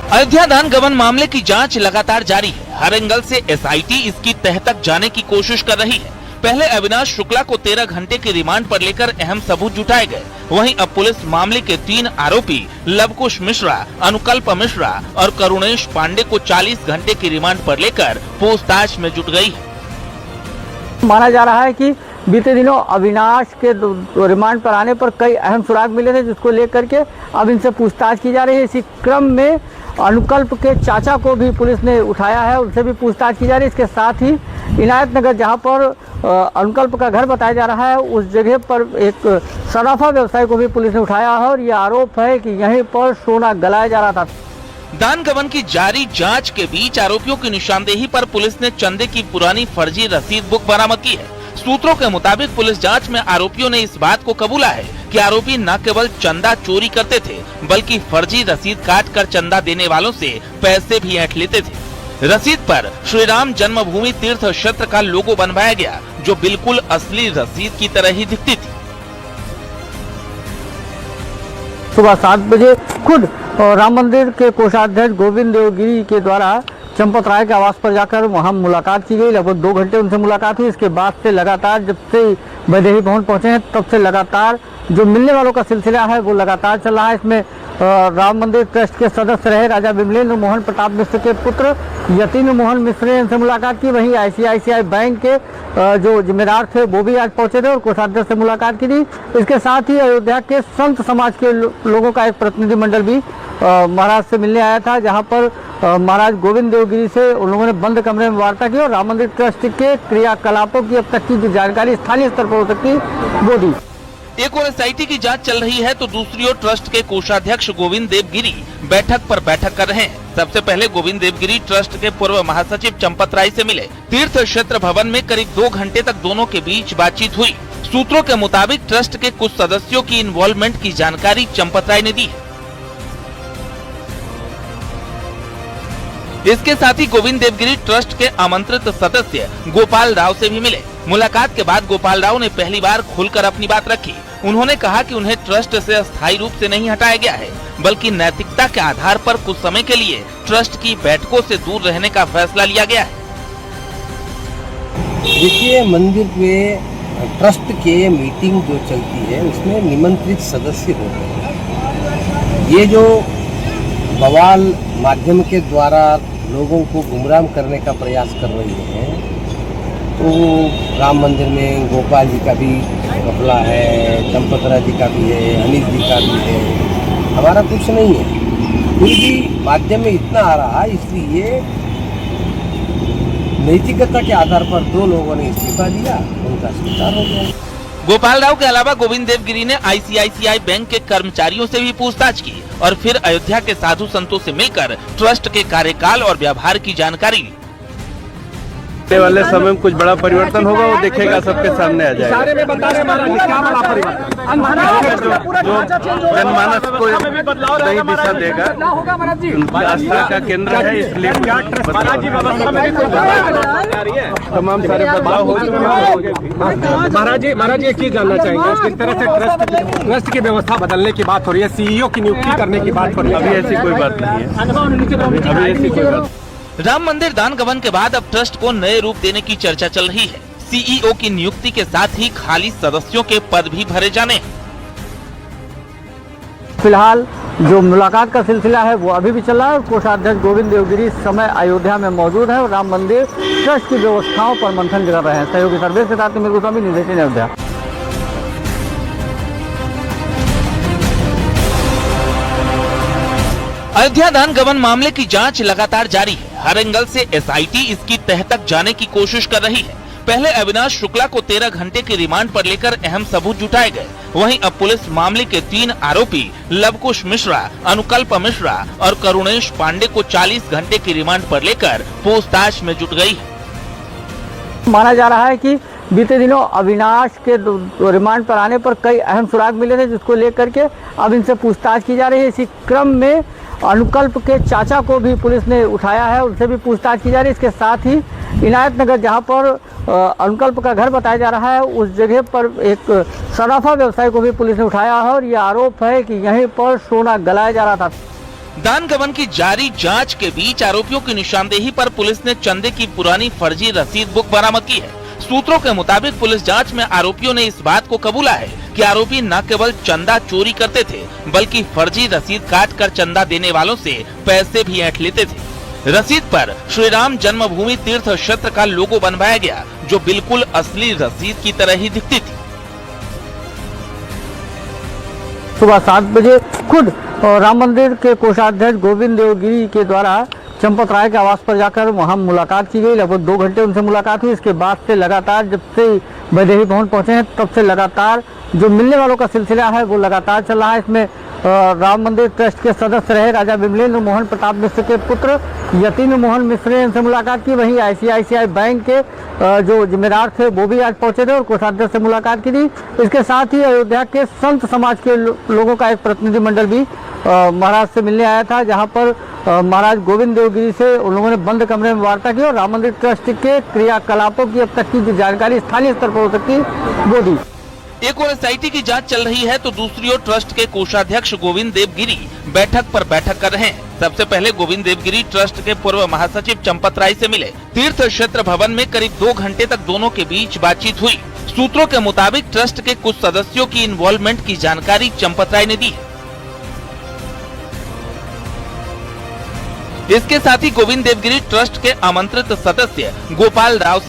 अयोध्या दान गबन मामले की जांच लगातार जारी है। हर एंगल से एसआईटी इसकी तह तक जाने की कोशिश कर रही है। पहले अविनाश शुक्ला को 13 घंटे के रिमांड पर लेकर अहम सबूत जुटाए गए। वहीं अब पुलिस मामले के 3 आरोपी लवकुश मिश्रा, अनुकल्प मिश्रा और करुणेश पांडे को 40 घंटे की रिमांड पर लेकर पूछताछ में जुट गई है। माना जा रहा है कि बीते दिनों अविनाश के रिमांड पर आने पर कई अहम सुराग मिले थे, जिसको लेकर के अब इनसे पूछताछ की जा रही है। इसी क्रम में अनुकल्प के चाचा को भी पुलिस ने उठाया है, उनसे भी पूछताछ की जा रही है। इसके साथ ही इनायत नगर, जहां पर अनुकल्प का घर बताया जा रहा है, उस जगह पर एक सराफा व्यवसायी को भी पुलिस ने उठाया है और ये आरोप है कि यहीं पर सोना गलाया जा रहा था। दान गबन की जारी जांच के बीच आरोपियों की निशानदेही पर पुलिस ने चंदे की पुरानी फर्जी रसीद बुक बरामद की है। सूत्रों के मुताबिक पुलिस जांच में आरोपियों ने इस बात को कबूला है कि आरोपी न केवल चंदा चोरी करते थे, बल्कि फर्जी रसीद काट कर चंदा देने वालों से पैसे भी ऐंठ लेते थे। रसीद पर श्री राम जन्मभूमि तीर्थ क्षेत्र का लोगो बनवाया गया, जो बिल्कुल असली रसीद की तरह ही दिखती थी। सुबह 7 बजे खुद राम मंदिर के कोषाध्यक्ष गोविंद देवगिरी के द्वारा चंपत राय के आवास पर जाकर वहां मुलाकात की गई। लगभग 2 घंटे उनसे मुलाकात हुई। इसके बाद से लगातार, जब से वैदेही भवन पहुंचे हैं, तब से लगातार जो मिलने वालों का सिलसिला है वो लगातार चल रहा है। इसमें राम मंदिर ट्रस्ट के सदस्य रहे राजा विमलेंद्र मोहन प्रताप मिश्र के पुत्र यतीन्द्र मोहन मिश्र ने इनसे मुलाकात की। वहीं ICICI बैंक के जो जिम्मेदार थे वो भी आज पहुंचे थे और कोषाध्यक्ष से मुलाकात की थी। इसके साथ ही अयोध्या के संत समाज के लोगों का एक प्रतिनिधिमंडल भी महाराज से मिलने आया था, जहां पर महाराज गोविंद देवगिरी से उन लोगों ने बंद कमरे में वार्ता की और राम मंदिर ट्रस्ट के क्रियाकलापों की अब तक की जो जानकारी स्थानीय स्तर पर हो सकती वो दी। एक और एसआईटी की जांच चल रही है तो दूसरी ओर ट्रस्ट के कोषाध्यक्ष गोविंद देवगिरी बैठक पर बैठक कर रहे हैं। सबसे पहले गोविंद देवगिरी ट्रस्ट के पूर्व महासचिव चंपत राय से मिले। तीर्थ क्षेत्र भवन में करीब 2 घंटे तक दोनों के बीच बातचीत हुई। सूत्रों के मुताबिक ट्रस्ट के कुछ सदस्यों की इन्वॉल्वमेंट की जानकारी चंपत राय ने दी है। इसके साथ ही गोविंद देवगिरी ट्रस्ट के आमंत्रित सदस्य गोपाल राव से भी मिले। मुलाकात के बाद गोपाल राव ने पहली बार खुलकर अपनी बात रखी। उन्होंने कहा कि उन्हें ट्रस्ट से अस्थायी रूप से नहीं हटाया गया है, बल्कि नैतिकता के आधार पर कुछ समय के लिए ट्रस्ट की बैठकों से दूर रहने का फैसला लिया गया है। देखिए, मंदिर में ट्रस्ट के मीटिंग जो चलती है उसमें निमंत्रित सदस्य होते हैं। ये जो बवाल माध्यम के द्वारा लोगों को गुमराह करने का प्रयास कर रही है, तो राम मंदिर में गोपाल जी का भी घपला है, चंपत राय जी का भी है, अनिल जी का भी है। हमारा कुछ नहीं है, फिर भी माध्यम में इतना आ रहा है, इसलिए नैतिकता के आधार पर 2 लोगों ने इस्तीफा दिया, उनका स्वीकार हो गया। गोपाल राव के अलावा गोविंद देवगिरी ने ICICI बैंक के कर्मचारियों से भी पूछताछ की और फिर अयोध्या के साधु संतों से मिलकर ट्रस्ट के कार्यकाल और व्यवहार की जानकारी ली। आने वाले समय में कुछ बड़ा परिवर्तन होगा, वो देखेगा, सबके सामने आ जाएगा। जो जनमानस को नई दिशा देगा, आस्था का केंद्र है, इसलिए तमाम सारे बदलाव हो चुके। महाराज जी एक चीज जानना चाहेंगे, किस तरह से ट्रस्ट की व्यवस्था बदलने की बात हो रही है, CEO की नियुक्ति करने की बात हो रही है। अभी ऐसी कोई बात नहीं है, अभी ऐसी कोई बात। राम मंदिर दान गबन के बाद अब ट्रस्ट को नए रूप देने की चर्चा चल रही है। CEO की नियुक्ति के साथ ही खाली सदस्यों के पद भी भरे जाने हैं। फिलहाल जो मुलाकात का सिलसिला है वो अभी भी चल रहा है और कोषाध्यक्ष गोविंद देवगिरी इस समय अयोध्या में मौजूद है और राम मंदिर ट्रस्ट की व्यवस्थाओं पर मंथन कर रहे हैं। सहयोगी सर्वेश के साथ मेरे स्वामी निर्देशन अयोध्या। अयोध्या दान गबन मामले की जांच लगातार जारी है। हर एंगल से एसआईटी इसकी तह तक जाने की कोशिश कर रही है। पहले अविनाश शुक्ला को 13 घंटे की रिमांड पर लेकर अहम सबूत जुटाए गए। वहीं अब पुलिस मामले के 3 आरोपी लवकुश मिश्रा, अनुकल्प मिश्रा और करुणेश पांडे को 40 घंटे की रिमांड पर लेकर पूछताछ में जुट गई है। माना जा रहा है कि बीते दिनों अविनाश के रिमांड पर आने पर कई अहम सुराग मिले थे, जिसको लेकर के अब इनसे पूछताछ की जा रही है। इसी क्रम में अनुकल्प के चाचा को भी पुलिस ने उठाया है, उनसे भी पूछताछ की जा रही है। इसके साथ ही इनायत नगर, जहां पर अनुकल्प का घर बताया जा रहा है, उस जगह पर एक सराफा व्यवसायी को भी पुलिस ने उठाया है और ये आरोप है कि यहीं पर सोना गलाया जा रहा था। दान गबन की जारी जांच के बीच आरोपियों की निशानदेही पर पुलिस ने चंदे की पुरानी फर्जी रसीद बुक बरामद की है। सूत्रों के मुताबिक पुलिस जांच में आरोपियों ने इस बात को कबूला है कि आरोपी न केवल चंदा चोरी करते थे बल्कि फर्जी रसीद काट कर चंदा देने वालों से पैसे भी ऐंठ लेते थे। रसीद पर श्री राम जन्मभूमि तीर्थ क्षेत्र का लोगो बनवाया गया, जो बिल्कुल असली रसीद की तरह ही दिखती थी। सुबह 7 बजे खुद राम मंदिर के कोषाध्यक्ष गोविंद देवगिरी के द्वारा चंपत राय के आवास पर जाकर वहां मुलाकात की गई। लगभग 2 घंटे उनसे मुलाकात हुई। इसके बाद से लगातार जब से वैदेही भवन पहुंचे हैं तब से लगातार जो मिलने वालों का सिलसिला है वो लगातार चल रहा है। इसमें राम मंदिर ट्रस्ट के सदस्य रहे राजा विमलेंद्र मोहन प्रताप मिश्र के पुत्र यतीन्द्र मोहन मिश्र ने इनसे मुलाकात की। वहीं ICICI बैंक के जो जिम्मेदार थे वो भी आज पहुंचे थे और कोषाध्यक्ष से मुलाकात की थी। इसके साथ ही अयोध्या के संत समाज के लोगों का एक प्रतिनिधिमंडल भी महाराज से मिलने आया था, जहां पर महाराज गोविंद देवगिरी से उन लोगों ने बंद कमरे में वार्ता की और राम मंदिर ट्रस्ट के क्रियाकलापों की अब तक की जो जानकारी स्थानीय स्तर पर हो सकती है वो दी। एक और SIT की जांच चल रही है तो दूसरी ओर ट्रस्ट के कोषाध्यक्ष गोविंद देवगिरी बैठक पर बैठक कर रहे हैं। सबसे पहले गोविंद देवगिरी ट्रस्ट के पूर्व महासचिव चंपत राय से मिले। तीर्थ क्षेत्र भवन में करीब 2 घंटे तक दोनों के बीच बातचीत हुई। सूत्रों के मुताबिक ट्रस्ट के कुछ सदस्यों की इन्वॉल्वमेंट की जानकारी चंपत राय ने दी। इसके साथ ही गोविंद देवगिरी ट्रस्ट के आमंत्रित सदस्य गोपाल राव